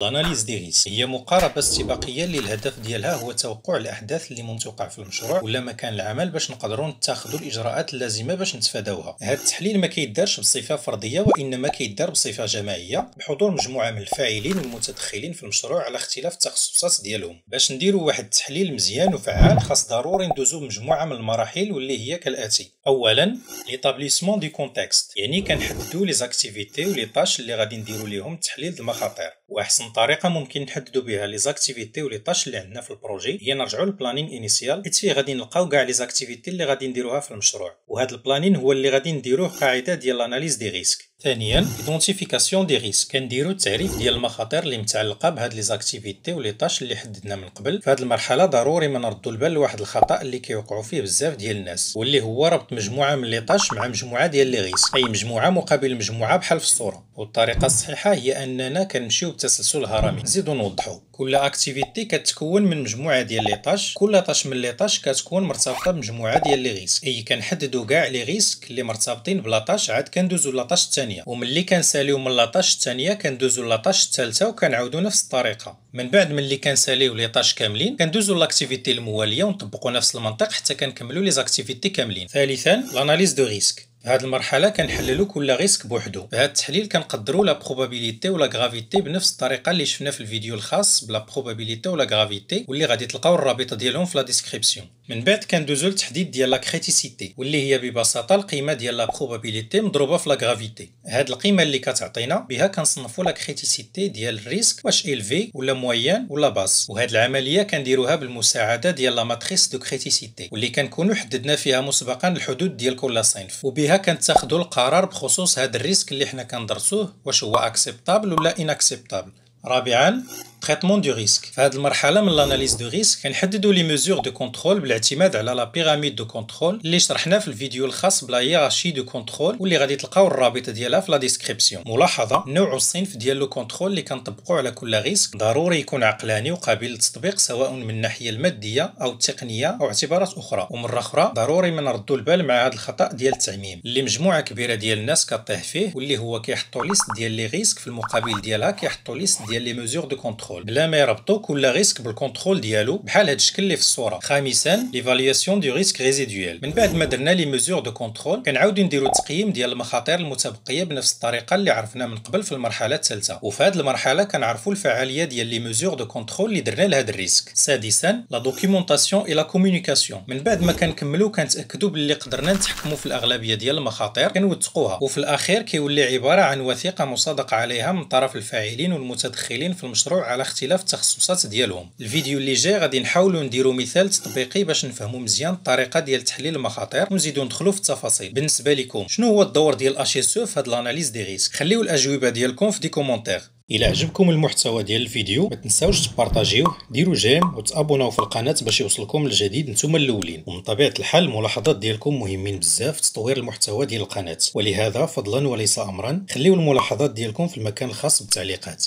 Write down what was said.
الاناليز دي ريسك هي مقاربه استباقيه اللي الهدف ديالها هو توقع الاحداث اللي ممكن توقع في المشروع ولا مكان العمل باش نقدروا نتخذوا الاجراءات اللازمه باش نتفاداوها. هذا التحليل ما كيدارش بصفه فرديه وانما كيدار بصفه جماعيه بحضور مجموعه من الفاعلين والمتدخلين في المشروع على اختلاف التخصصات ديالهم. باش نديروا واحد التحليل مزيان وفعال خاص ضروري ندوزو بمجموعه من المراحل واللي هي كالاتي. اولا ليطابليسمون دي كونتكست، يعني كنحددوا لي زاكتيفيتي ولي طاش اللي غادي نديروا ليهم تحليل المخاطر. واحسن طريقه ممكن نحددوا بها لي زاكتيفيتي ولي طاش اللي عندنا في البروجي هي نرجعوا للبلانين انيسيال، حيت فيه غادي نلقاو كاع لي زاكتيفيتي اللي غادي نديروها في المشروع، وهذا البلانين هو اللي غادي نديروه قاعده ديال الاناليز دي ريسك. ثانيا ايدونتيفيكاسيون دي ريسك، كنديروا التعريف ديال المخاطر اللي متعلقه بهاد لي زاكتيفيتي ولي طاش اللي حددنا من قبل. في هذه المرحله ضروري ما نردوا البال لواحد الخطا اللي كيوقعوا فيه بزاف ديال الناس، واللي هو ربط مجموعه من لي طاش مع مجموعه ديال لي ريسك، اي مجموعه مقابل مجموعه بحال في الصوره. والطريقه الصحيحه هي اننا كنمشيو بتسلسل هرمي. نزيدو نوضحوا كل اكتيفيتي كتكون من مجموعه ديال لي طاش، كل طاش من لي طاش كتكون مرتبطه بمجموعه ديال لي ريسك، اي كنحددوا كاع لي ريسك اللي مرتبطين بلا طاش عاد كندوزو لاطاش الثانيه، وملي كنساليو من لاطاش الثانيه كندوزو لاطاش الثالثه وكنعاودوا نفس الطريقه. من بعد ملي كنساليو لي طاش كاملين كندوزو لاكتيفيتي المواليه ونطبقوا نفس المنطق حتى كنكملوا لي زاكتيفيتي كاملين. ثالثا لاناليز دو ريسك، في هذه المرحله كنحللوا كل ريسك بوحدو. في هذا التحليل كنقدروا لا بروبابيليتي ولا غرافيتي بنفس الطريقه اللي شفنا في الفيديو الخاص بلا بروبابيليتي ولا غرافيتي، واللي غادي تلقاو الرابط ديالهم في لا ديسكريبسيون. من بعد كندوزو للتحديد ديال لا كريتيسيتي، واللي هي ببساطه القيمه ديال لا بروبابيليتي مضروبه في لا غرافيتي. هاد القيمه اللي كتعطينا بها كنصنفوا لا كريتيسيتي ديال الريسك واش إلفي ولا موين ولا باس، وهاد العمليه كنديروها بالمساعده ديال لا ماتريس دو كريتيسيتي واللي كنكونوا حددنا فيها مسبقا الحدود ديال كل صنف، وبها كنتاخذوا القرار بخصوص هاد الريسك اللي حنا كندرسوه واش هو اكسبتابل ولا اناكسبتابل. رابعا تريتمون دو ريسك، في هذه المرحله من لاناليز دو ريسك كنحددوا لي ميزور دو كونترول بالاعتماد على لا بيراميد دو كونترول اللي شرحنا في الفيديو الخاص بلا هيرارشي دو كونترول، واللي غادي تلقاو الرابط ديالها في لا ديسكريبسيون. ملاحظه النوع والصنف ديال لو كونترول اللي كنطبقوا على كل ريسك ضروري يكون عقلاني وقابل للتطبيق سواء من الناحيه الماديه او التقنيه او اعتبارات اخرى. ومره اخرى ضروري ما نردوا البال مع هذا الخطا ديال التعميم اللي مجموعه كبيره ديال الناس كطيح فيه، واللي هو كيحطوا ليست ديال لي ريسك في المقابل ديالها كيحطوا ليست ديال لي ميزور دو كونترول بلا ما يربطوا كل ريسك بالكونترول ديالو بحال هاد الشكل اللي في الصوره. خامسا ليفالياسيون دو ريسك ريزيدويل، من بعد ما درنا لي ميزور دو كونترول كنعاودو نديرو تقييم ديال المخاطر المتبقيه بنفس الطريقه اللي عرفنا من قبل في المرحله الثالثه، وفي هذه المرحله كنعرفوا الفعاليه ديال لي ميزور دو كونترول اللي درنا لهاد الريسك. سادسا لا دوكيومونطاسيون اي لا كومونيكاسيون، من بعد ما كنكملوا كنتاكدوا باللي قدرنا نتحكموا في الاغلبيه ديال المخاطر كنوثقوها، وفي الاخير كيولي عباره عن وثيقه مصادقه عليها من طرف الفاعلين والمتدخلين في المشروع على اختلاف التخصصات ديالهم. الفيديو اللي جاي غادي نحاولوا نديروا مثال تطبيقي باش نفهموا مزيان الطريقه ديال تحليل المخاطر ونزيدوا ندخلوا في التفاصيل. بالنسبه لكم شنو هو الدور ديال اتش اس او في هذه الاناليز دي ريسك؟ خليو الاجوبه ديالكم في دي كومونتير. الى عجبكم المحتوى ديال الفيديو ما تنساوش تبارطاجيوه، ديروا جيم وتابوناو في القناه باش يوصلكم الجديد نتوما الاولين. ومن طبيعه الحال الملاحظات ديالكم مهمين بزاف في تطوير المحتوى ديال القناه، ولهذا فضلا وليس امرا خليو الملاحظات ديالكم في المكان الخاص بالتعليقات.